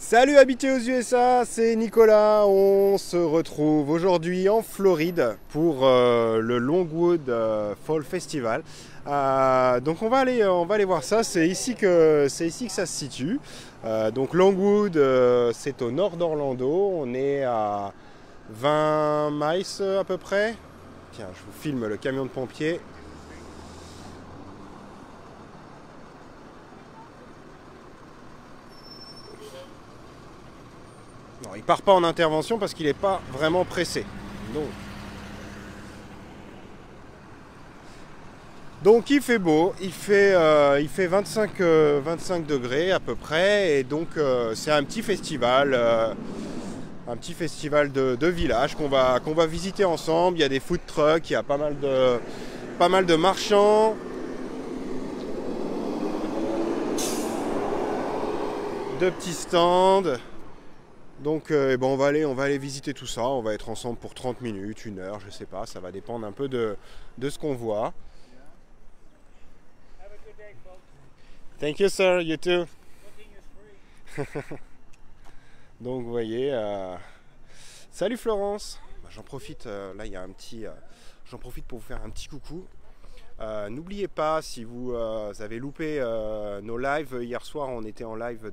Salut habité aux USA, c'est Nicolas. On se retrouve aujourd'hui en Floride pour le Longwood Fall Festival. Donc on va aller voir ça. C'est ici que ça se situe. Donc Longwood, c'est au nord d'Orlando. On est à 20 miles à peu près. Tiens, je vous filme le camion de pompiers. Non, il part pas en intervention parce qu'il n'est pas vraiment pressé. Donc il fait beau, il fait 25 degrés à peu près, et donc c'est un petit festival de village qu'on va visiter ensemble. Il y a des food trucks, il y a pas mal de marchands. De petits stands. Donc on va aller visiter tout ça. On va être ensemble pour 30 minutes, 1 heure, je sais pas. Ça va dépendre un peu de ce qu'on voit. Thank you sir, you too. Donc vous voyez, salut Florence. J'en profite, là il y a j'en profite pour vous faire un petit coucou. N'oubliez pas, si vous avez loupé nos lives, hier soir on était en live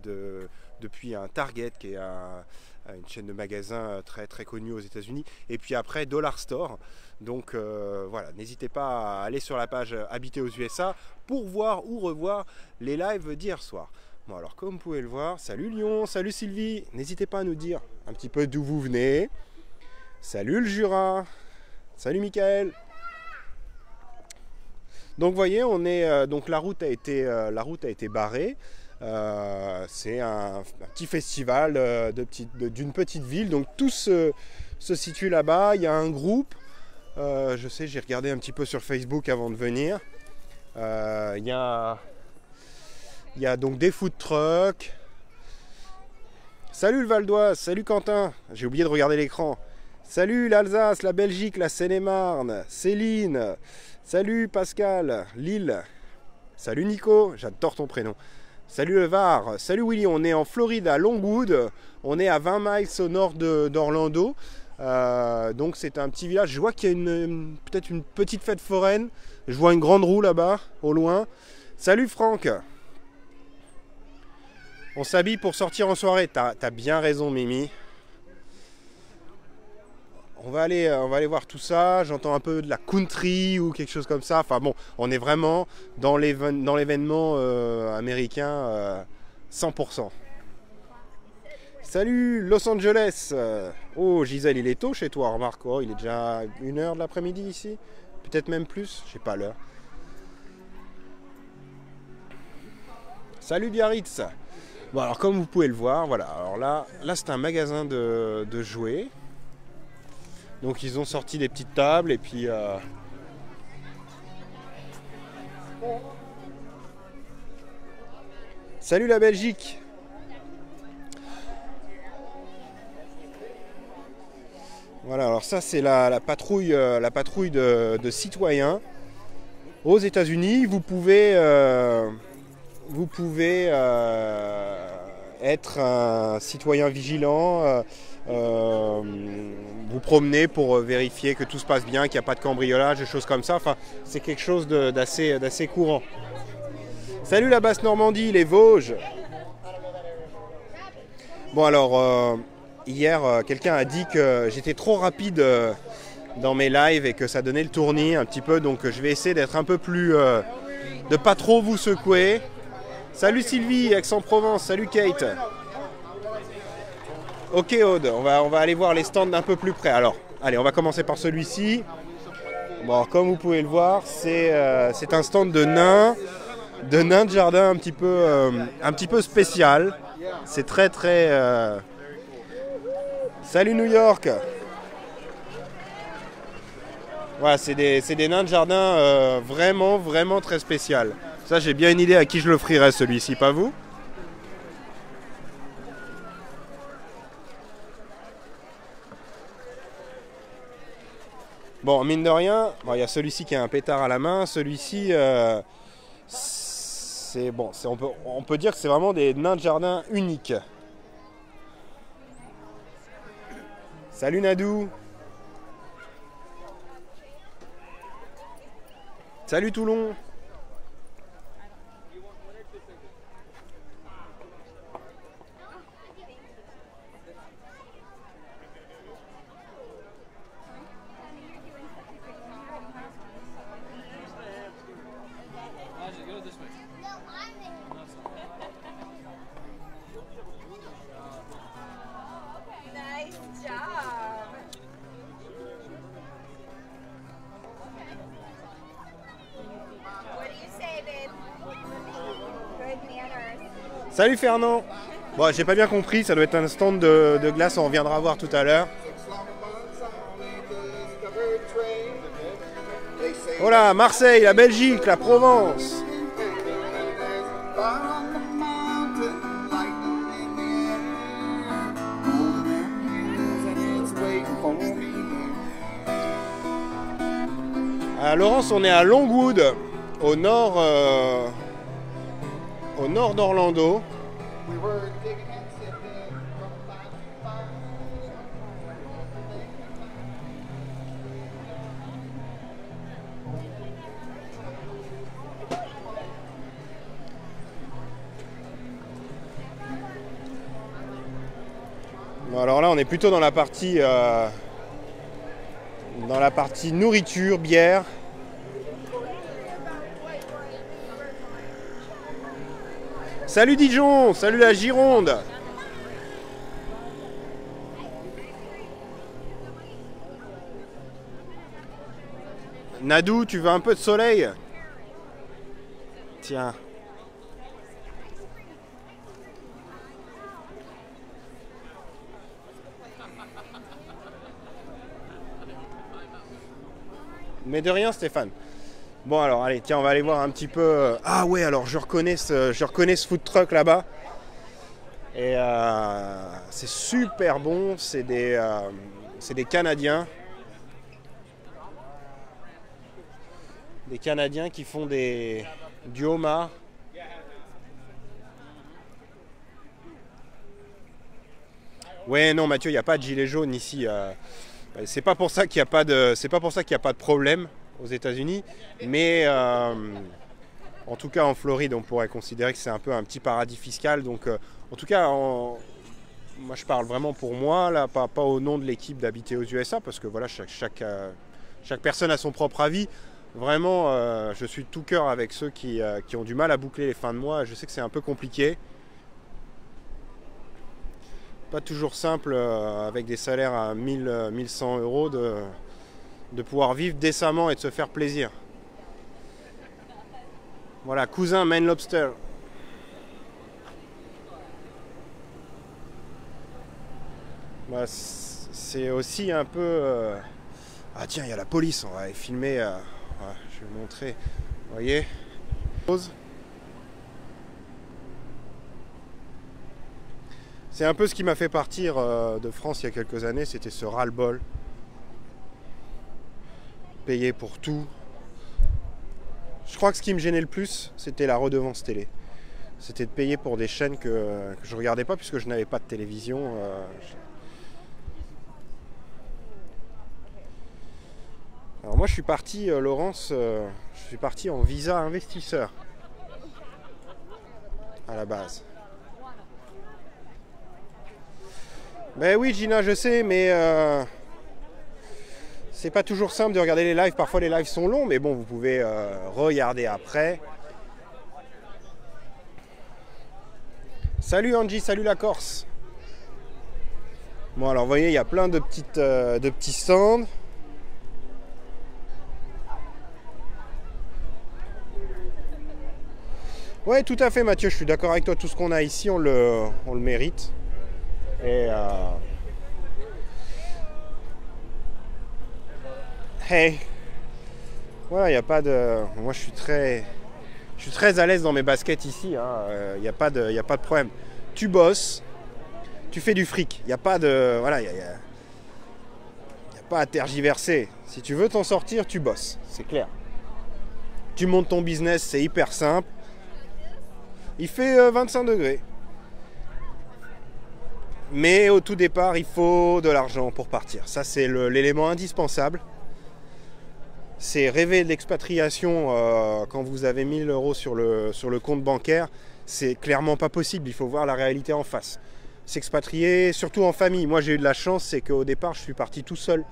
depuis un Target qui est une chaîne de magasins très très connue aux États-Unis, et puis après Dollar Store. Donc voilà, n'hésitez pas à aller sur la page Habiter aux USA pour voir ou revoir les lives d'hier soir. Bon, alors comme vous pouvez le voir, salut Lyon, salut Sylvie, n'hésitez pas à nous dire un petit peu d'où vous venez. Salut le Jura, salut Michael. Donc vous voyez, donc la route a été barrée. C'est un petit festival d'une petite ville. Donc tout se situe là-bas. Il y a un groupe. Je sais, j'ai regardé un petit peu sur Facebook avant de venir. Il y a donc des food trucks. Salut le Val d'Oise, salut Quentin. J'ai oublié de regarder l'écran. Salut l'Alsace, la Belgique, la Seine-et-Marne, Céline. Salut Pascal, Lille. Salut Nico, j'adore ton prénom. Salut le Var, salut Willy, on est en Floride à Longwood. On est à 20 miles au nord d'Orlando. Donc c'est un petit village. Je vois qu'il y a peut-être une petite fête foraine. Je vois une grande roue là-bas, au loin. Salut Franck. On s'habille pour sortir en soirée. T'as bien raison Mimi. On va aller voir tout ça. J'entends un peu de la country ou quelque chose comme ça. Enfin bon, on est vraiment dans l'événement américain 100%. Salut Los Angeles. Oh Gisèle, il est tôt chez toi, remarque. Oh, il est déjà 1 heure de l'après-midi ici. Peut-être même plus, je sais pas l'heure. Salut Biarritz. Bon alors comme vous pouvez le voir, voilà. Alors là c'est un magasin de jouets. Donc ils ont sorti des petites tables et puis salut la Belgique. Voilà, alors ça c'est la patrouille de citoyens aux États-Unis. Vous pouvez être un citoyen vigilant. Vous promener pour vérifier que tout se passe bien, qu'il n'y a pas de cambriolage, des choses comme ça. Enfin, c'est quelque chose d'assez courant. Salut la Basse-Normandie, les Vosges. Bon alors, hier, quelqu'un a dit que j'étais trop rapide dans mes lives et que ça donnait le tournis un petit peu. Donc je vais essayer d'être un peu plus... de pas trop vous secouer. Salut Sylvie, Aix-en-Provence. Salut Kate. Ok Aude, on va aller voir les stands d'un peu plus près. Alors, allez, on va commencer par celui-ci. Bon, comme vous pouvez le voir, c'est un stand de nains de jardin un petit peu spécial. C'est très très... Salut New York. Voilà, c'est des nains de jardin vraiment vraiment très spécial. Ça, j'ai bien une idée à qui je l'offrirais celui-ci, pas vous? Bon, mine de rien, il y a celui-ci qui a un pétard à la main. Celui-ci, on peut dire que c'est vraiment des nains de jardin uniques. Salut Nadou. Salut Toulon. Salut Fernand. Bon, j'ai pas bien compris, ça doit être un stand de glace, on reviendra voir tout à l'heure. Voilà, Marseille, la Belgique, la Provence. À Laurence, on est à Longwood, au nord d'Orlando. Bon, alors là, on est plutôt dans la partie nourriture, bière. Salut Dijon, salut la Gironde. Nadou, tu veux un peu de soleil? Tiens. Mais de rien Stéphane. Bon alors allez, tiens, on va aller voir un petit peu. Ah ouais, alors je reconnais ce food truck là-bas. Et c'est super bon, c'est des Canadiens. Des Canadiens qui font du homard. Ouais non Mathieu, il n'y a pas de gilet jaune ici. C'est pas pour ça qu'il n'y a pas de problème aux États-Unis, mais en tout cas en Floride, on pourrait considérer que c'est un peu un petit paradis fiscal. Donc, en tout cas, moi je parle vraiment pour moi, là, pas au nom de l'équipe d'Habiter aux USA, parce que voilà, chaque personne a son propre avis. Vraiment, je suis de tout cœur avec ceux qui ont du mal à boucler les fins de mois. Je sais que c'est un peu compliqué. Pas toujours simple avec des salaires à 1100 euros de pouvoir vivre décemment et de se faire plaisir. Voilà, cousin Maine Lobster. Bah, c'est aussi un peu... Ah tiens, il y a la police, on va aller filmer. Ouais, je vais vous montrer. Vous voyez ? C'est un peu ce qui m'a fait partir de France il y a quelques années, c'était ce ras-le-bol. Payer pour tout. Je crois que ce qui me gênait le plus, c'était la redevance télé. C'était de payer pour des chaînes que je ne regardais pas puisque je n'avais pas de télévision. Alors moi je suis parti, Laurence, je suis parti en visa investisseur à la base. Ben oui Gina, je sais, mais c'est pas toujours simple de regarder les lives. Parfois les lives sont longs, mais bon, vous pouvez regarder après. Salut Angie, salut la Corse. Bon alors vous voyez, il y a plein de petits stands. Ouais, tout à fait Mathieu, je suis d'accord avec toi. Tout ce qu'on a ici, on le mérite. Et hey, voilà, il n'y a pas de. Moi, je suis très à l'aise dans mes baskets ici. Il n'y a pas de problème. Tu bosses, tu fais du fric. Il n'y a pas de. Voilà, il y a pas à tergiverser. Si tu veux t'en sortir, tu bosses. C'est clair. Tu montes ton business, c'est hyper simple. Il fait 25 degrés. Mais au tout départ, il faut de l'argent pour partir. Ça, c'est l'élément indispensable. C'est rêver de l'expatriation quand vous avez 1000 euros sur le compte bancaire. C'est clairement pas possible. Il faut voir la réalité en face. S'expatrier, surtout en famille. Moi, j'ai eu de la chance, c'est qu'au départ, je suis parti tout seul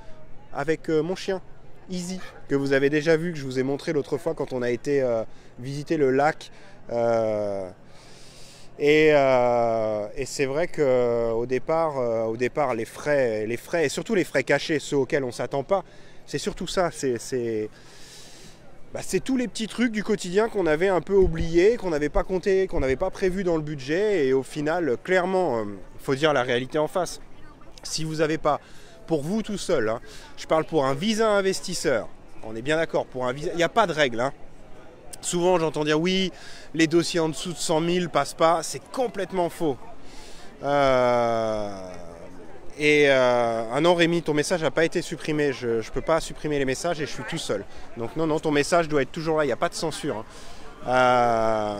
avec mon chien, Easy, que vous avez déjà vu, que je vous ai montré l'autre fois quand on a été visiter le lac. Et c'est vrai qu'au départ, les frais, et surtout les frais cachés, ceux auxquels on ne s'attend pas, c'est surtout ça. C'est tous les petits trucs du quotidien qu'on avait un peu oubliés, qu'on n'avait pas compté, qu'on n'avait pas prévu dans le budget. Et au final, clairement, il faut dire la réalité en face. Si vous n'avez pas, pour vous tout seul, hein, je parle pour un visa investisseur, on est bien d'accord, pour un visa, il n'y a pas de règle. Hein. Souvent, j'entends dire oui, les dossiers en dessous de 100 000 passent pas. C'est complètement faux. Ah non, Rémi, ton message n'a pas été supprimé. Je ne peux pas supprimer les messages et je suis tout seul. Donc non, ton message doit être toujours là. Il n'y a pas de censure. Hein.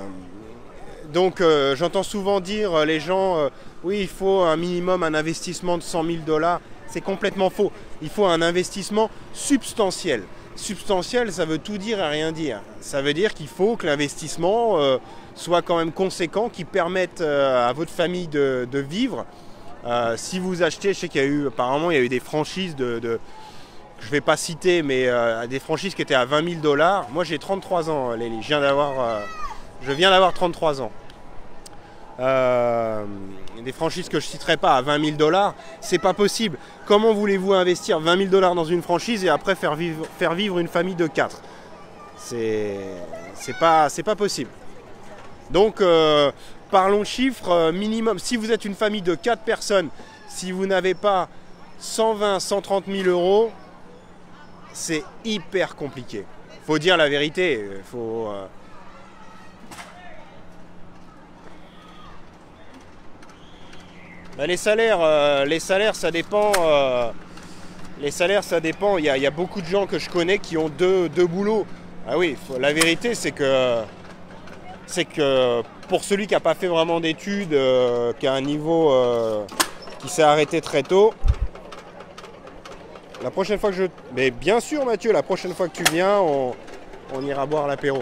Donc j'entends souvent dire les gens, oui, il faut un minimum, un investissement de 100 000 $. C'est complètement faux. Il faut un investissement substantiel. Substantiel, ça veut tout dire et rien dire. Ça veut dire qu'il faut que l'investissement soit quand même conséquent, qui permette à votre famille de vivre. Si vous achetez, je sais qu'il y a eu, apparemment, il y a eu des franchises je ne vais pas citer, mais des franchises qui étaient à 20 000 $. Moi, j'ai 33 ans, Lélie. Je viens d'avoir 33 ans. Des franchises que je ne citerai pas à 20 000 $, c'est pas possible. Comment voulez-vous investir 20 000 $ dans une franchise et après faire vivre une famille de 4? C'est pas possible. Donc parlons chiffres minimum. Si vous êtes une famille de 4 personnes, si vous n'avez pas 120 130 000 euros, c'est hyper compliqué. Faut dire la vérité. Les salaires, ça dépend. Les salaires, ça dépend. Il y a beaucoup de gens que je connais qui ont deux boulots. Ah oui, la vérité, c'est que pour celui qui n'a pas fait vraiment d'études, qui a un niveau qui s'est arrêté très tôt, la prochaine fois que Mais bien sûr, Mathieu, la prochaine fois que tu viens, on ira boire l'apéro.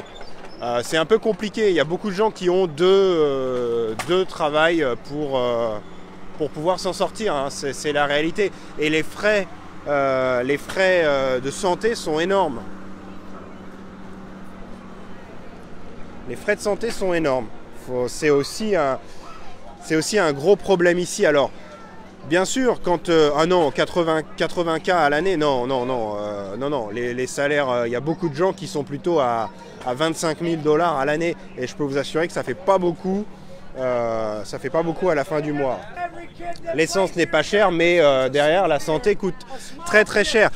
C'est un peu compliqué. Il y a beaucoup de gens qui ont deux travails pour pouvoir s'en sortir, hein. C'est la réalité. Et les frais de santé sont énormes. Les frais de santé sont énormes. C'est aussi un gros problème ici. Alors, bien sûr, quand... ah non, 80K à l'année, non. Les salaires, il y a beaucoup de gens qui sont plutôt à 25 000 $ à l'année. Et je peux vous assurer que ça fait pas beaucoup. Ça fait pas beaucoup à la fin du mois. L'essence n'est pas chère, mais derrière, la santé coûte très très cher.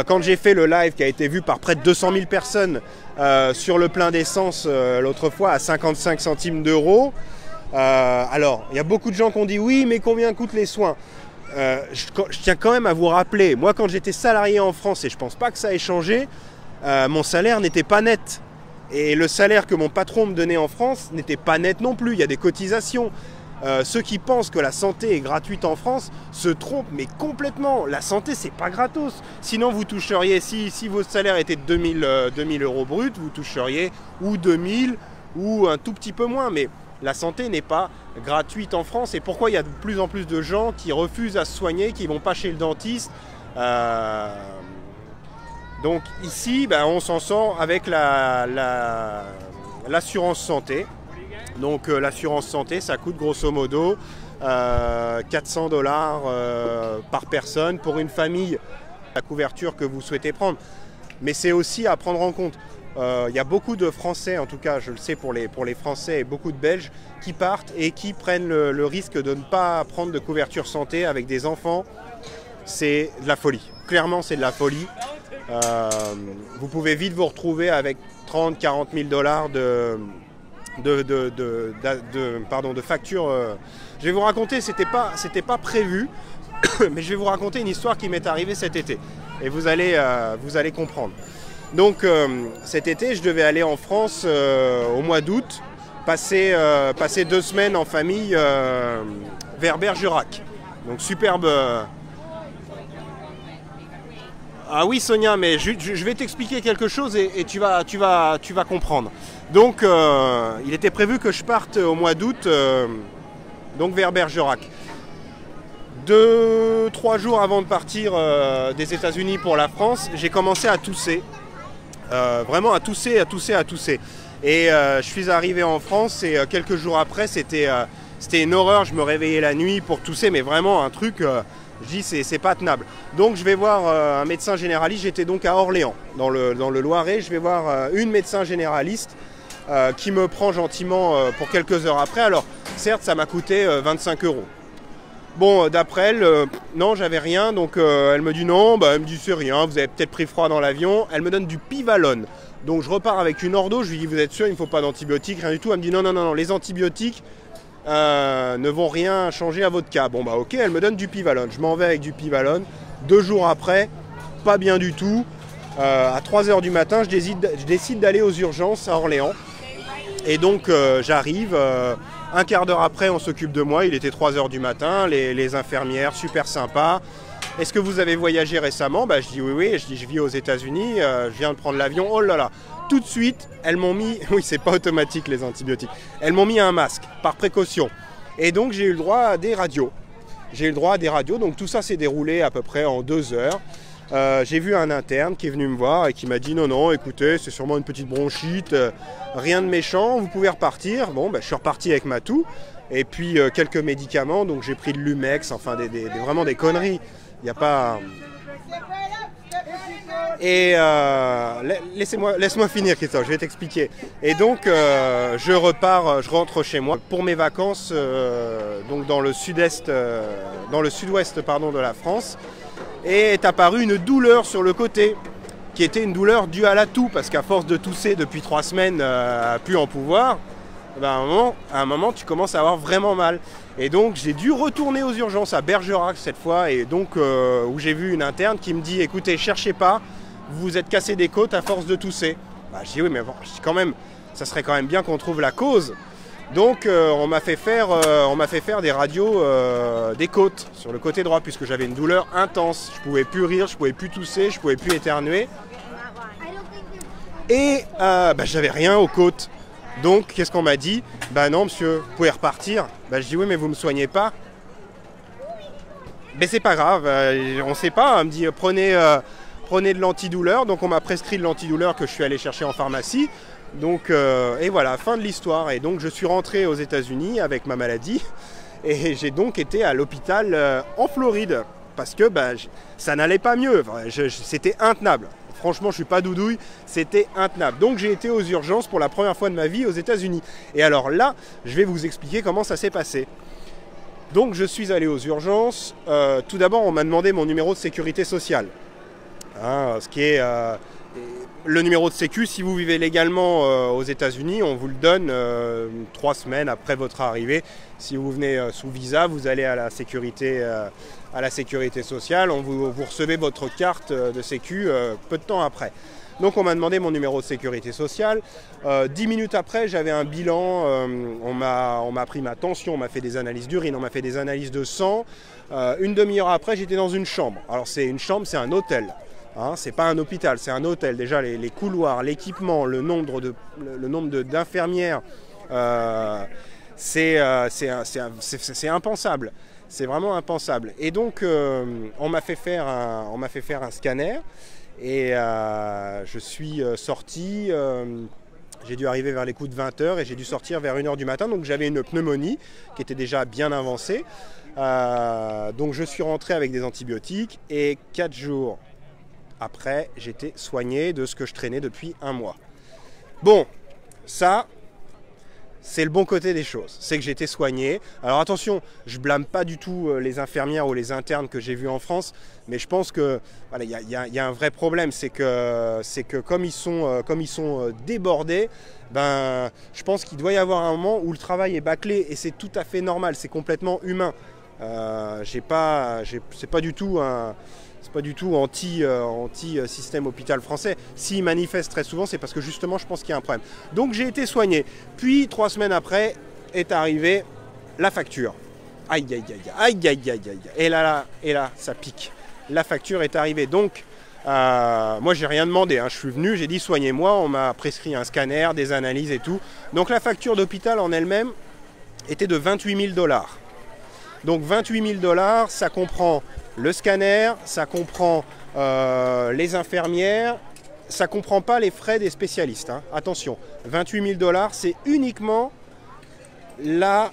Quand j'ai fait le live qui a été vu par près de 200 000 personnes sur le plein d'essence l'autre fois à 55 centimes d'euros, alors, il y a beaucoup de gens qui ont dit oui, mais combien coûtent les soins? Je tiens quand même à vous rappeler, moi quand j'étais salarié en France, et je pense pas que ça ait changé, mon salaire n'était pas net. Et le salaire que mon patron me donnait en France n'était pas net non plus, il y a des cotisations. Ceux qui pensent que la santé est gratuite en France se trompent, mais complètement. La santé, c'est pas gratos. Sinon, vous toucheriez, si votre salaire était de 2000 euros brut, vous toucheriez ou 2000 ou un tout petit peu moins. Mais la santé n'est pas gratuite en France. Et pourquoi il y a de plus en plus de gens qui refusent à se soigner, qui ne vont pas chez le dentiste? Donc ici, on s'en sort avec l'assurance santé. Donc l'assurance santé, ça coûte grosso modo 400 $ par personne pour une famille, la couverture que vous souhaitez prendre. Mais c'est aussi à prendre en compte. Il y a beaucoup de Français, en tout cas je le sais pour les Français et beaucoup de Belges, qui partent et qui prennent le risque de ne pas prendre de couverture santé avec des enfants. C'est de la folie. Clairement, c'est de la folie. Vous pouvez vite vous retrouver avec 30-40 000 $ de factures. Je vais vous raconter, c'était pas prévu, mais je vais vous raconter une histoire qui m'est arrivée cet été. Et vous allez comprendre. Donc cet été, je devais aller en France au mois d'août, passer 2 semaines en famille vers Bergerac. Donc superbe. Ah oui Sonia, mais je vais t'expliquer quelque chose et tu vas comprendre. Donc il était prévu que je parte au mois d'août donc vers Bergerac. 2-3 jours avant de partir des États-Unis pour la France, j'ai commencé à tousser. Vraiment à tousser. Et je suis arrivé en France et quelques jours après, c'était une horreur. Je me réveillais la nuit pour tousser, mais vraiment un truc, je dis, c'est pas tenable. Donc je vais voir un médecin généraliste. J'étais donc à Orléans, dans le Loiret. Je vais voir une médecin généraliste qui me prend gentiment pour quelques heures après. Alors certes, ça m'a coûté 25 €. Bon, d'après elle, non, j'avais rien, donc elle me dit non, elle me dit c'est rien, vous avez peut-être pris froid dans l'avion. Elle me donne du Pivalone. Donc je repars avec une ordo, je lui dis vous êtes sûr, il ne faut pas d'antibiotiques, rien du tout. Elle me dit non, les antibiotiques ne vont rien changer à votre cas. Bon bah ok, elle me donne du Pivalone. Je m'en vais avec du Pivalone. 2 jours après, pas bien du tout. À 3 h du matin, je décide d'aller aux urgences à Orléans. Et donc j'arrive, un quart d'heure après on s'occupe de moi, il était 3 h du matin, les infirmières super sympas. Est-ce que vous avez voyagé récemment? Je dis oui, je dis je vis aux États-Unis, je viens de prendre l'avion, oh là là. Tout de suite, elles m'ont mis, oui c'est pas automatique les antibiotiques, elles m'ont mis un masque par précaution. Et donc j'ai eu le droit à des radios. Donc tout ça s'est déroulé à peu près en 2 heures. J'ai vu un interne qui est venu me voir et qui m'a dit non, écoutez, c'est sûrement une petite bronchite, rien de méchant, vous pouvez repartir. Bon, je suis reparti avec ma toux et puis quelques médicaments, donc j'ai pris de l'Umex, enfin vraiment des conneries. Il n'y a pas. Et laisse-moi finir, Christophe, je vais t'expliquer. Et donc je rentre chez moi pour mes vacances, donc dans le sud-ouest de la France. Et est apparue une douleur sur le côté, qui était une douleur due à la toux, parce qu'à force de tousser depuis 3 semaines, à plus en pouvoir, à un moment tu commences à avoir vraiment mal. Et donc j'ai dû retourner aux urgences à Bergerac cette fois, et donc où j'ai vu une interne qui me dit écoutez, cherchez pas, vous vous êtes cassé des côtes à force de tousser. Je dis oui, mais bon, quand même, ça serait quand même bien qu'on trouve la cause. Donc on m'a fait faire des radios des côtes sur le côté droit, puisque j'avais une douleur intense. Je pouvais plus rire, je pouvais plus tousser, je pouvais plus éternuer. Et j'avais rien aux côtes. Donc qu'est-ce qu'on m'a dit? Non monsieur, vous pouvez repartir. Je dis oui, mais vous me soignez pas. Mais c'est pas grave, on sait pas. On me dit prenez de l'antidouleur. Donc on m'a prescrit de l'antidouleur que je suis allé chercher en pharmacie. Donc, et voilà, fin de l'histoire. Et donc je suis rentré aux États-Unis avec ma maladie et j'ai donc été à l'hôpital en Floride parce que ça n'allait pas mieux. C'était intenable. Franchement, je suis pas doudouille, c'était intenable. Donc j'ai été aux urgences pour la première fois de ma vie aux États-Unis. Et alors là, je vais vous expliquer comment ça s'est passé. Donc je suis allé aux urgences. Tout d'abord, on m'a demandé mon numéro de sécurité sociale. Ce qui est le numéro de sécu. Si vous vivez légalement aux États-Unis, on vous le donne 3 semaines après votre arrivée. Si vous venez sous visa, vous allez à la sécurité sociale. Vous recevez votre carte de sécu peu de temps après. Donc on m'a demandé mon numéro de sécurité sociale. 10 minutes après, j'avais un bilan. On m'a pris ma tension, on m'a fait des analyses d'urine, on m'a fait des analyses de sang. Une demi-heure après, j'étais dans une chambre. Alors c'est une chambre, c'est un hôtel. C'est pas un hôpital, c'est un hôtel. Déjà les couloirs, l'équipement, le nombre d'infirmières, c'est impensable. C'est vraiment impensable. Et donc on m'a fait faire un scanner et je suis sorti. J'ai dû arriver vers les coups de 20 h et j'ai dû sortir vers 1 h du matin. Donc j'avais une pneumonie qui était déjà bien avancée. Donc je suis rentré avec des antibiotiques et 4 jours après, j'étais soigné de ce que je traînais depuis 1 mois. Bon, ça, c'est le bon côté des choses. C'est que j'ai été soigné. Alors attention, je blâme pas du tout les infirmières ou les internes que j'ai vus en France, mais je pense que voilà, y a un vrai problème. C'est que comme ils sont débordés, je pense qu'il doit y avoir un moment où le travail est bâclé et c'est tout à fait normal. C'est complètement humain. C'est pas du tout anti-système hôpital français. S'ils manifestent très souvent, c'est parce que justement, je pense qu'il y a un problème. Donc j'ai été soigné. Puis 3 semaines après est arrivée la facture. Aïe, aïe, aïe, aïe, aïe, aïe, aïe. Et là, ça pique. La facture est arrivée. Donc, moi, j'ai rien demandé. Hein. Je suis venu, j'ai dit soignez-moi. On m'a prescrit un scanner, des analyses et tout. Donc, la facture d'hôpital en elle-même était de 28 000 $. Donc, 28 000 $, ça comprend le scanner, ça comprend les infirmières, ça comprend pas les frais des spécialistes. Hein. Attention, 28 000 $, c'est uniquement la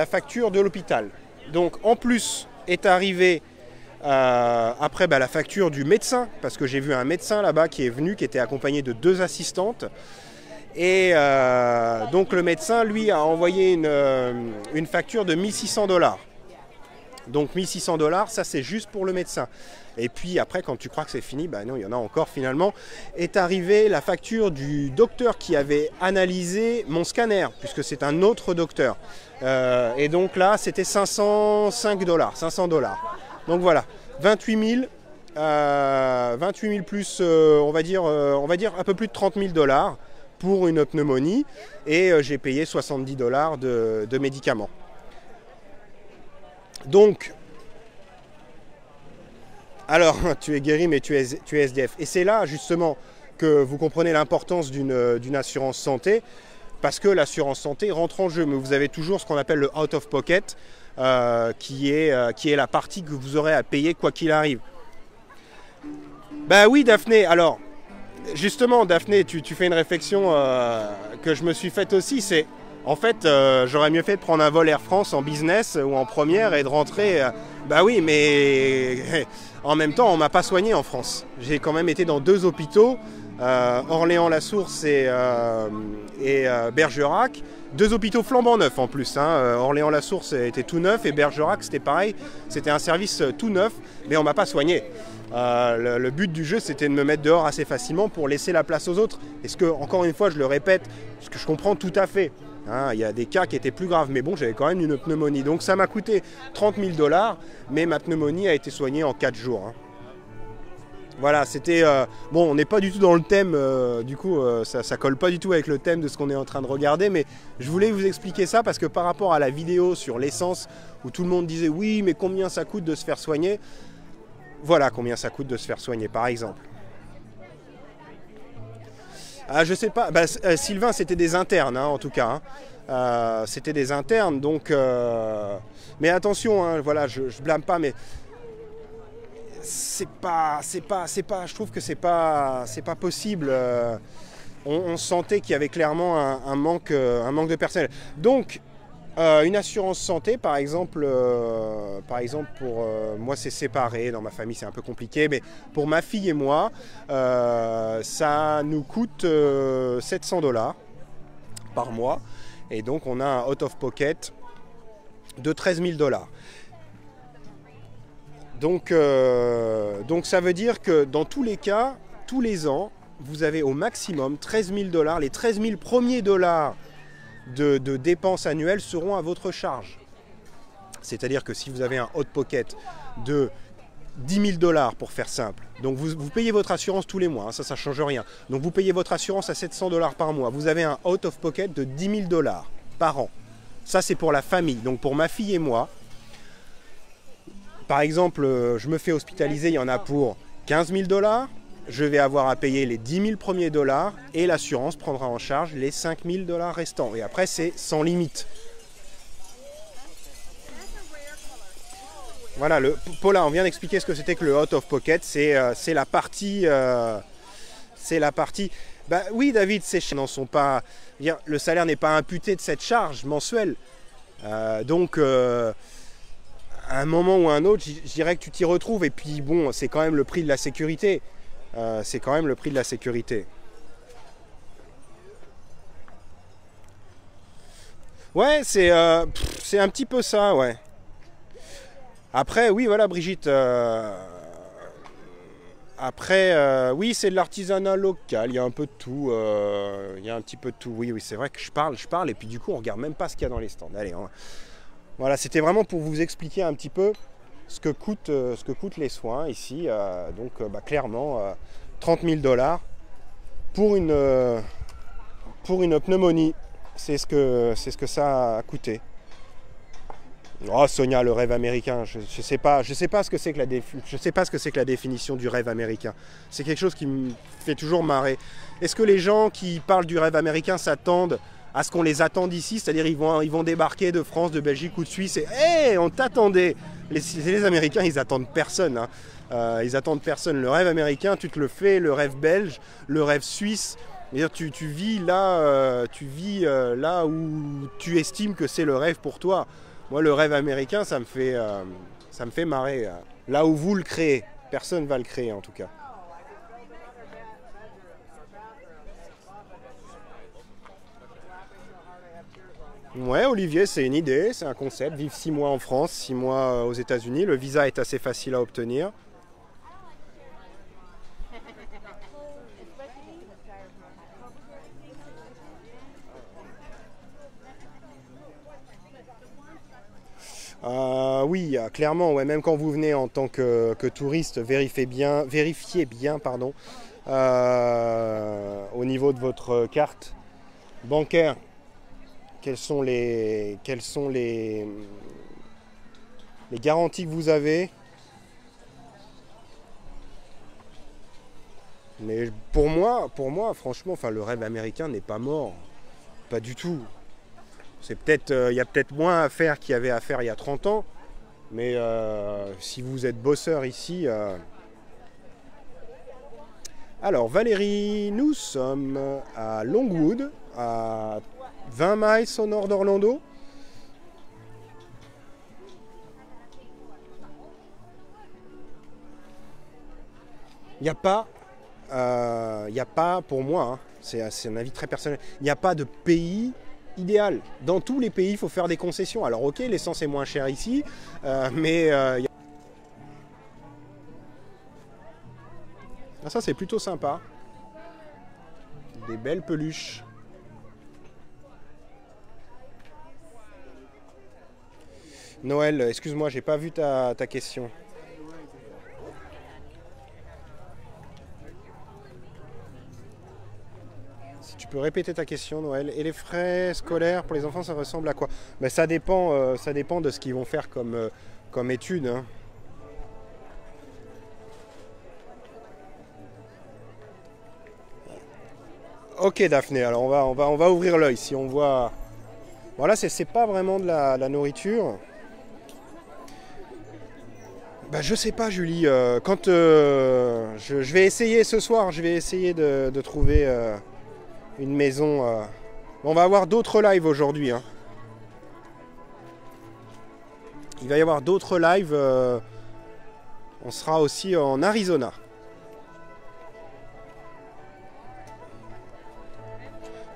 facture de l'hôpital. Donc en plus est arrivé après la facture du médecin, parce que j'ai vu un médecin là-bas qui est venu, qui était accompagné de 2 assistantes. Et donc le médecin, lui, a envoyé une facture de 1 600 $. Donc 1 600 $, ça c'est juste pour le médecin. Et puis après, quand tu crois que c'est fini, ben non, il y en a encore finalement, est arrivée la facture du docteur qui avait analysé mon scanner, puisque c'est un autre docteur. Et donc là, c'était 505 $, 500 $. Donc voilà, 28 000, 28 000 plus, on va dire un peu plus de 30 000 $ pour une pneumonie. Et j'ai payé 70 $ de médicaments. Donc, alors, tu es guéri, mais tu es SDF. Et c'est là, justement, que vous comprenez l'importance d'une assurance santé, parce que l'assurance santé rentre en jeu. Mais vous avez toujours ce qu'on appelle le out of pocket, qui est la partie que vous aurez à payer quoi qu'il arrive. Ben oui, Daphné, alors, justement, Daphné, tu fais une réflexion que je me suis faite aussi, c'est... En fait, j'aurais mieux fait de prendre un vol Air France en business ou en première et de rentrer... bah oui, mais en même temps, on ne m'a pas soigné en France. J'ai quand même été dans 2 hôpitaux, Orléans-la-Source et Bergerac. 2 hôpitaux flambant neufs en plus. Hein. Orléans-la-Source était tout neuf et Bergerac, c'était pareil. C'était un service tout neuf, mais on ne m'a pas soigné. Le but du jeu, c'était de me mettre dehors assez facilement pour laisser la place aux autres. Et ce que, encore une fois, je le répète, ce que je comprends tout à fait. Hein, il y a des cas qui étaient plus graves, mais bon, j'avais quand même une pneumonie. Donc ça m'a coûté 30 000 $, mais ma pneumonie a été soignée en 4 jours. Hein. Voilà, c'était... bon, on n'est pas du tout dans le thème, du coup, ça colle pas du tout avec le thème de ce qu'on est en train de regarder, mais je voulais vous expliquer ça parce que par rapport à la vidéo sur l'essence, où tout le monde disait « Oui, mais combien ça coûte de se faire soigner ?» Voilà combien ça coûte de se faire soigner, par exemple. Ah, je sais pas, Sylvain, c'était des internes, hein, en tout cas. Hein. C'était des internes, donc... Mais attention, hein, voilà, je blâme pas, mais... C'est pas, je trouve que c'est pas possible. On sentait qu'il y avait clairement un manque de personnel. Donc, une assurance santé, par exemple pour moi c'est séparé, dans ma famille c'est un peu compliqué, mais pour ma fille et moi, ça nous coûte 700 $ par mois. Et donc on a un out of pocket de 13 000 $. Donc ça veut dire que dans tous les cas, tous les ans, vous avez au maximum 13 000 $. Les 13 000 premiers dollars de dépenses annuelles seront à votre charge. C'est-à-dire que si vous avez un hot pocket de 10 000 $ pour faire simple, donc vous payez votre assurance tous les mois, hein, ça ne change rien. Donc vous payez votre assurance à 700 $ par mois. Vous avez un out of pocket de 10 000 $ par an. Ça c'est pour la famille, donc pour ma fille et moi. Par exemple, je me fais hospitaliser, il y en a pour 15 000 $. Je vais avoir à payer les 10 000 premiers dollars et l'assurance prendra en charge les 5 000 $ restants. Et après, c'est sans limite. Voilà, Paula, on vient d'expliquer ce que c'était que le out of pocket. C'est la partie... Bah oui, David, ces charges n'en sont pas... Le salaire n'est pas imputé de cette charge mensuelle. Donc... à un moment ou à un autre, je dirais que tu t'y retrouves. Et puis bon, c'est quand même le prix de la sécurité. C'est quand même le prix de la sécurité. Ouais, c'est un petit peu ça, ouais. Après, oui, voilà, Brigitte. Après, oui, c'est de l'artisanat local. Il y a un peu de tout. Il y a un petit peu de tout. Oui, c'est vrai que je parle. Et puis du coup, on regarde même pas ce qu'il y a dans les stands. Allez, voilà, c'était vraiment pour vous expliquer un petit peu ce que coûtent les soins ici. Donc, clairement, 30 000 $ pour une pneumonie. C'est ce que ça a coûté. Oh Sonia, le rêve américain, je sais pas ce que c'est que je sais pas ce que c'est que la définition du rêve américain. C'est quelque chose qui me fait toujours marrer. Est-ce que les gens qui parlent du rêve américain s'attendent à ce qu'on les attende ici, c'est-à-dire ils vont débarquer de France, de Belgique ou de Suisse et hey, on t'attendait. Les Américains, ils attendent personne. Hein. Ils attendent personne. Le rêve américain, tu te le fais. Le rêve belge, le rêve suisse. Tu vis là, là où tu estimes que c'est le rêve pour toi. Moi, le rêve américain, ça me fait marrer. Là où vous le créez, personne ne va le créer en tout cas. Ouais, Olivier, c'est une idée, c'est un concept. Vivre 6 mois en France, 6 mois aux États-Unis. Le visa est assez facile à obtenir. Oui, clairement, ouais, même quand vous venez en tant que touriste, vérifiez bien pardon, au niveau de votre carte bancaire, quelles sont les garanties que vous avez. Mais pour moi, franchement, enfin, le rêve américain n'est pas mort, pas du tout. C'est peut-être, il y a peut-être moins à faire qu'il y avait à faire il y a 30 ans, mais si vous êtes bosseur ici. Alors Valérie, nous sommes à Longwood, à 20 miles au nord d'Orlando. Il n'y a pas, pour moi, hein, c'est un avis très personnel, il n'y a pas de pays idéal. Dans tous les pays, il faut faire des concessions. Alors ok, l'essence est moins chère ici, mais ça c'est plutôt sympa. Des belles peluches. Noël, excuse-moi, j'ai pas vu ta question. Si tu peux répéter ta question, Noël. Et les frais scolaires pour les enfants, ça ressemble à quoi? Ben, ça dépend de ce qu'ils vont faire comme études. Hein. Ok Daphné, alors on va ouvrir l'œil si on voit. Voilà, c'est pas vraiment de la nourriture. Bah, je sais pas Julie, quand je vais essayer ce soir, je vais essayer de trouver une maison. On va avoir d'autres lives aujourd'hui. Hein. Il va y avoir d'autres lives. On sera aussi en Arizona.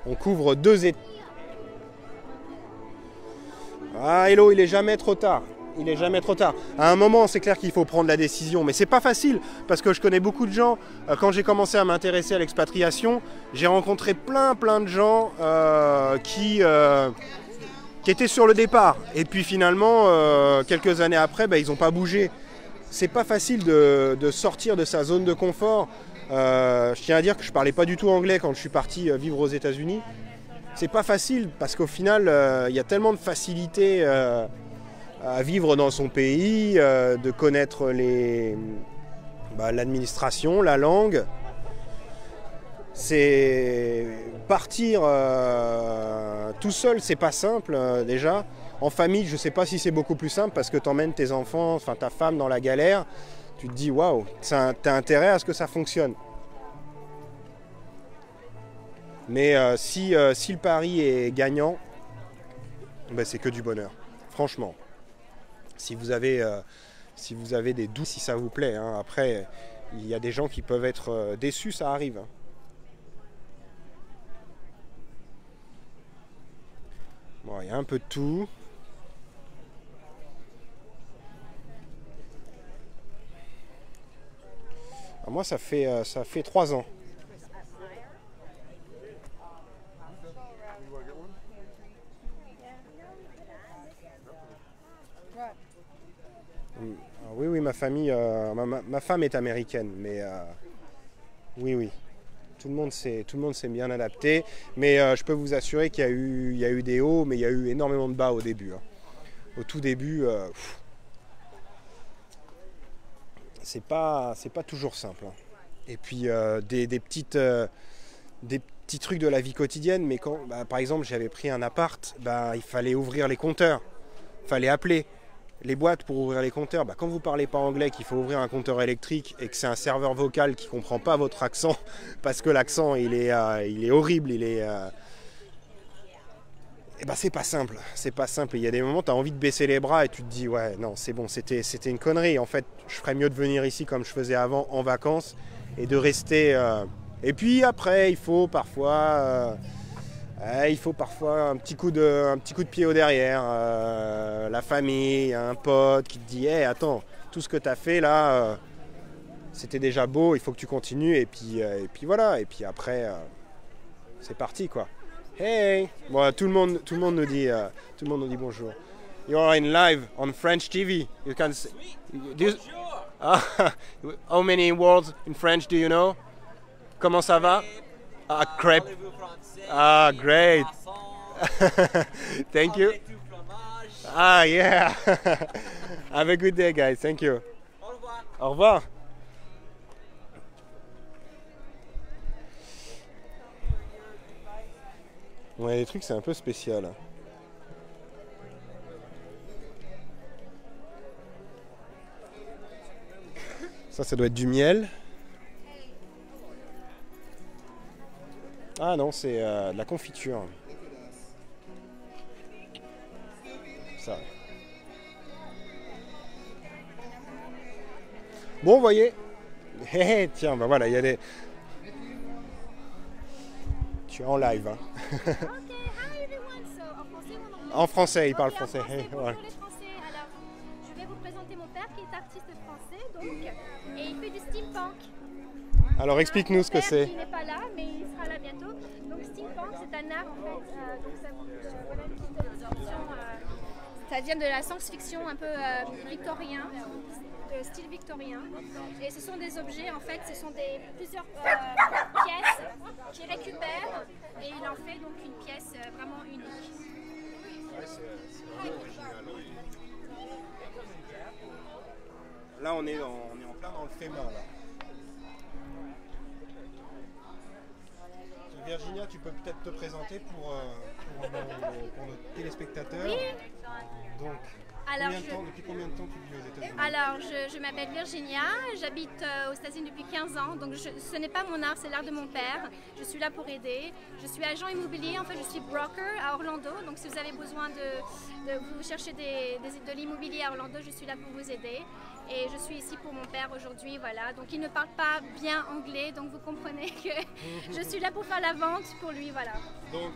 On couvre 2 États. Ah hello, il est jamais trop tard. Il est jamais trop tard. À un moment, c'est clair qu'il faut prendre la décision, mais c'est pas facile parce que je connais beaucoup de gens. Quand j'ai commencé à m'intéresser à l'expatriation, j'ai rencontré plein de gens qui étaient sur le départ. Et puis finalement, quelques années après, ils n'ont pas bougé. C'est pas facile de sortir de sa zone de confort. Je tiens à dire que je parlais pas du tout anglais quand je suis parti vivre aux États-Unis. C'est pas facile parce qu'au final, il y a tellement de facilité à vivre dans son pays, de connaître l'administration, la langue. C'est partir tout seul, c'est pas simple déjà. En famille, je sais pas si c'est beaucoup plus simple parce que tu emmènes tes enfants, enfin ta femme dans la galère. Tu te dis waouh, t'as intérêt à ce que ça fonctionne. Mais si le pari est gagnant, c'est que du bonheur. Franchement. Si vous avez des doutes, si ça vous plaît. Hein. Après, il y a des gens qui peuvent être déçus, ça arrive. Hein. Bon, il y a un peu de tout. Alors moi, ça fait 3 ans. Oui, ma famille, ma femme est américaine, mais oui, tout le monde s'est bien adapté. Mais je peux vous assurer qu'il y a eu des hauts, mais il y a eu énormément de bas au début. Hein. au tout début, c'est pas toujours simple, hein. Et puis des petits trucs de la vie quotidienne, mais quand, par exemple, j'avais pris un appart, il fallait ouvrir les compteurs, il fallait appeler les boîtes pour ouvrir les compteurs. Quand vous parlez pas anglais, qu'il faut ouvrir un compteur électrique et que c'est un serveur vocal qui comprend pas votre accent, parce que l'accent il est horrible, c'est pas simple, c'est pas simple. Il y a des moments, tu as envie de baisser les bras et tu te dis ouais non c'est bon, c'était une connerie. En fait, je ferais mieux de venir ici comme je faisais avant en vacances et de rester. Et puis après, il faut parfois un petit coup de pied au derrière, la famille, un pote qui te dit hey, attends, tout ce que tu as fait là, c'était déjà beau, il faut que tu continues. Et puis voilà, et puis après, c'est parti quoi. Hey, bon, tout le monde nous dit bonjour. You are in live on French TV. You can. How many words in French do you know? Comment ça va? Ah, crêpe. Ah, great. Thank you. Ah, yeah. Have a good day, guys. Thank you. Au revoir. Ouais, les trucs, c'est un peu spécial. Ça doit être du miel. Ah non, c'est de la confiture. Ça. Bon, vous voyez. Tiens, voilà, il y a des... Tu es en live. Hein. En français, il parle français. Alors, je vais vous présenter mon père qui est artiste français, donc, et il fait du steampunk. Alors explique-nous ce que c'est. Il n'est pas là, mais il sera là bientôt. Donc steampunk, c'est un art en fait. Donc ça, voilà une petite description. Ça vient de la science-fiction un peu victorien, de style victorien. Et ce sont des objets, en fait, ce sont plusieurs pièces qu'il récupère et il en fait donc une pièce vraiment unique. Ouais, c'est vraiment original. Là, on est en plein dans le fait main là. Virginia, tu peux peut-être te présenter pour nos téléspectateurs. Oui. Donc, depuis combien de temps tu vis aux États-Unis? Alors, je m'appelle Virginia, j'habite aux États-Unis depuis 15 ans, donc ce n'est pas mon art, c'est l'art de mon père. Je suis là pour aider. Je suis agent immobilier, en fait, je suis broker à Orlando, donc si vous avez besoin de vous chercher de l'immobilier à Orlando, je suis là pour vous aider. Et je suis ici pour mon père aujourd'hui, voilà. Donc il ne parle pas bien anglais, donc vous comprenez que je suis là pour faire la vente pour lui, voilà. Donc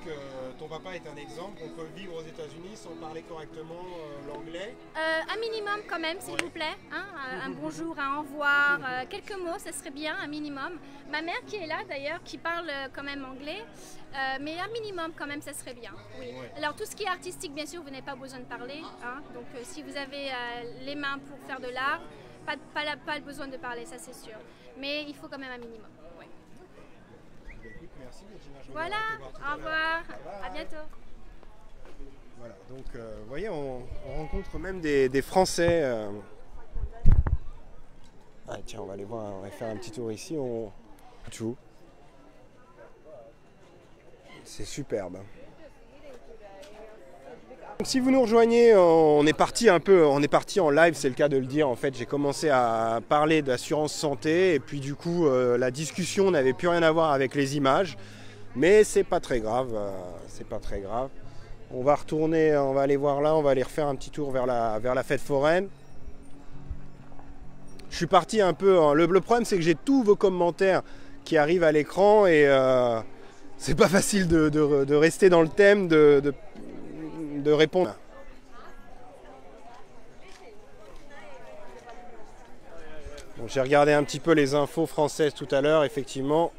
ton papa est un exemple, on peut vivre aux États-Unis sans parler correctement l'anglais? Un minimum quand même, s'il vous plaît. Hein, un bonjour, un au revoir, quelques mots, ça serait bien, un minimum. Ma mère qui est là d'ailleurs, qui parle quand même anglais, mais un minimum quand même, ça serait bien. Oui. Ouais. Alors tout ce qui est artistique, bien sûr, vous n'avez pas besoin de parler. Hein, donc si vous avez les mains pour faire de l'art, pas besoin de parler, ça c'est sûr. Mais il faut quand même un minimum. Ouais. Écoute, merci Virginia. Voilà, au revoir, à bientôt. Voilà, donc vous voyez, on rencontre même des Français. Ah, tiens, on va aller voir, on va faire un petit tour ici. Tout. C'est superbe. Donc, si vous nous rejoignez, on est parti en live, c'est le cas de le dire. En fait, j'ai commencé à parler d'assurance santé et puis du coup, la discussion n'avait plus rien à voir avec les images. Mais c'est pas très grave, On va retourner, on va aller voir là, on va aller refaire un petit tour vers la fête foraine. Je suis parti un peu. Le problème, c'est que j'ai tous vos commentaires qui arrivent à l'écran et c'est pas facile de rester dans le thème, de répondre. Bon, j'ai regardé un petit peu les infos françaises tout à l'heure, effectivement.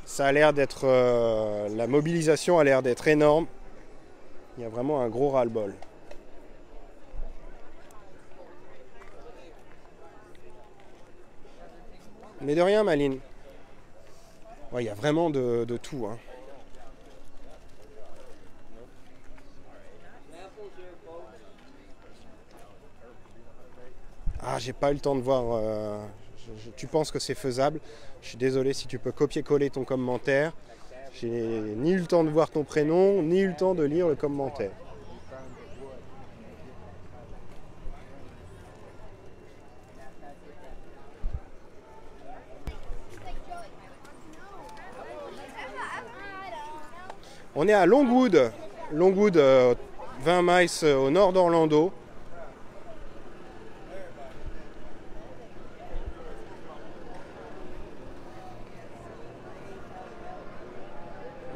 Ça a l'air d'être. La mobilisation a l'air d'être énorme. Il y a vraiment un gros ras-le-bol. Mais de rien, Maline. Ouais, il y a vraiment de tout. Hein. Ah, j'ai pas eu le temps de voir. Tu penses que c'est faisable? Je suis désolé si tu peux copier-coller ton commentaire. J'ai ni eu le temps de voir ton prénom, ni eu le temps de lire le commentaire. On est à Longwood. Longwood, 20 miles au nord d'Orlando.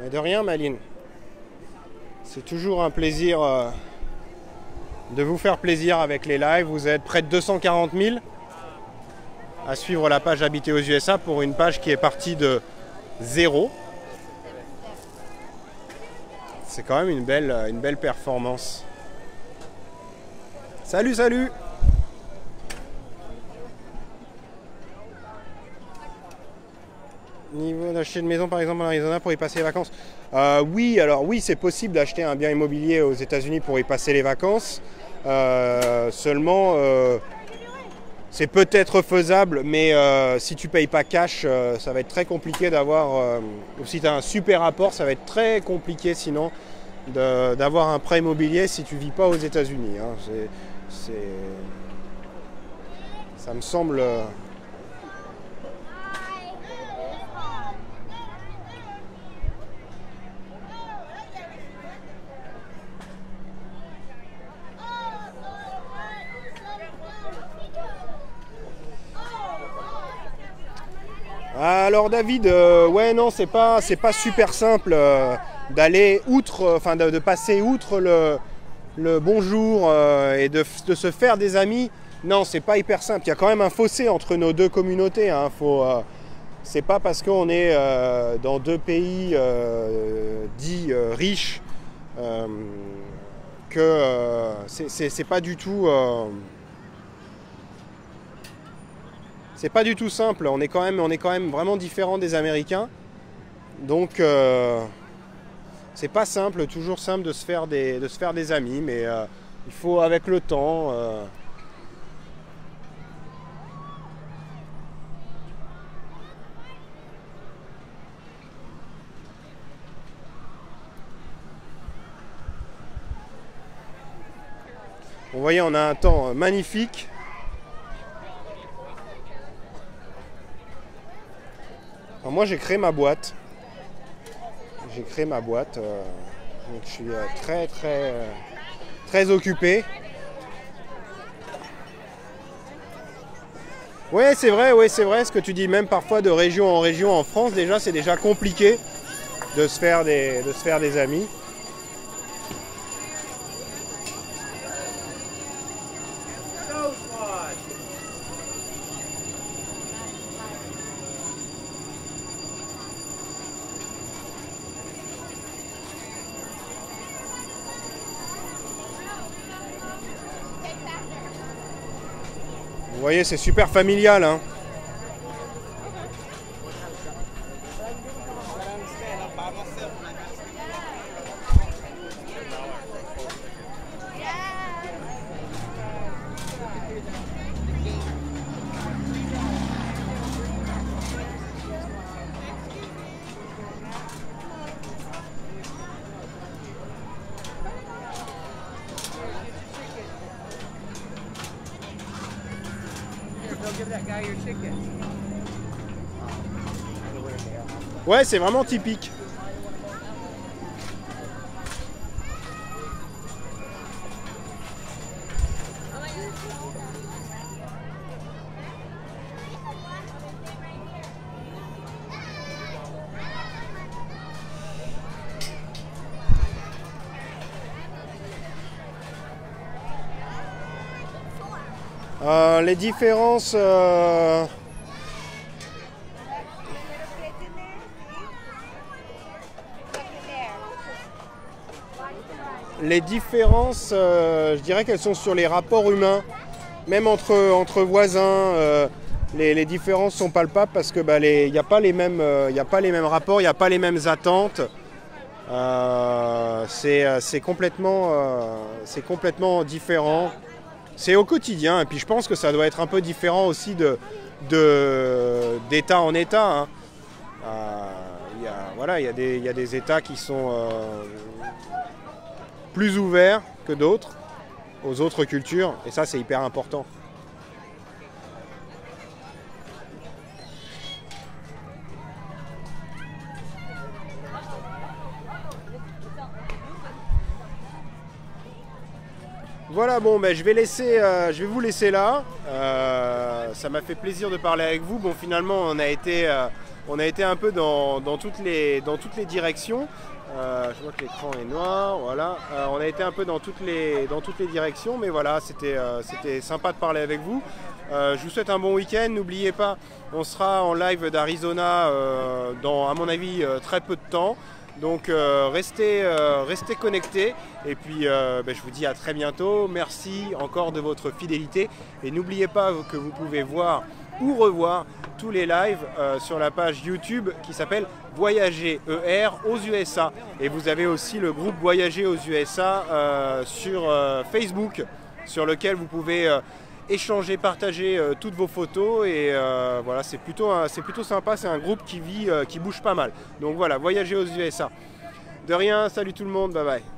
Mais de rien, Maline. C'est toujours un plaisir de vous faire plaisir avec les lives. Vous êtes près de 240 000 à suivre la page Habiter aux USA pour une page qui est partie de 0. C'est quand même une belle performance. Salut, salut! Niveau d'acheter une maison par exemple en Arizona pour y passer les vacances. Oui, alors oui, c'est possible d'acheter un bien immobilier aux États-Unis pour y passer les vacances. Seulement, c'est peut-être faisable, mais si tu payes pas cash, ça va être très compliqué d'avoir. Ou si tu as un super apport, ça va être très compliqué sinon d'avoir un prêt immobilier si tu vis pas aux États-Unis. Hein. Ça me semble. Alors David, ouais non c'est pas super simple d'aller outre, enfin de passer outre le bonjour et de se faire des amis. Non, c'est pas hyper simple. Il y a quand même un fossé entre nos deux communautés. Hein. C'est pas parce qu'on est dans deux pays dits riches que c'est pas du tout. C'est pas du tout simple, on est quand même vraiment différent des Américains. Donc c'est pas simple, toujours simple de se faire des amis, mais il faut avec le temps. Vous voyez, on a un temps magnifique. Alors moi j'ai créé ma boîte. Donc je suis très occupé. Ouais, c'est vrai, ce que tu dis, même parfois de région en région en France, déjà c'est déjà compliqué de se faire des amis. Vous voyez, c'est super familial, hein. Ouais, c'est vraiment typique. Les différences... Les différences, je dirais qu'elles sont sur les rapports humains, même entre voisins. Les différences sont palpables parce que il n'y a pas les mêmes rapports, il n'y a pas les mêmes attentes. C'est complètement différent. c'est au quotidien. Et puis je pense que ça doit être un peu différent aussi d'État en État. Hein. Voilà, il y a des États qui sont plus ouverts que d'autres aux autres cultures. Et ça, c'est hyper important. Voilà, bon, ben, je vais vous laisser là. Ça m'a fait plaisir de parler avec vous. Bon, finalement, on a été un peu dans toutes les directions. Je vois que l'écran est noir, voilà. On a été un peu dans toutes les directions, mais voilà, c'était sympa de parler avec vous. Je vous souhaite un bon week-end. N'oubliez pas, on sera en live d'Arizona dans, à mon avis, très peu de temps. Donc restez connectés et puis je vous dis à très bientôt. Merci encore de votre fidélité et n'oubliez pas que vous pouvez voir ou revoir tous les lives sur la page YouTube qui s'appelle Voyager ER aux USA. Et vous avez aussi le groupe Voyager aux USA sur Facebook sur lequel vous pouvez échanger, partager toutes vos photos et voilà, c'est plutôt sympa, c'est un groupe qui bouge pas mal. Donc voilà, Voyager aux USA. De rien, salut tout le monde, bye bye.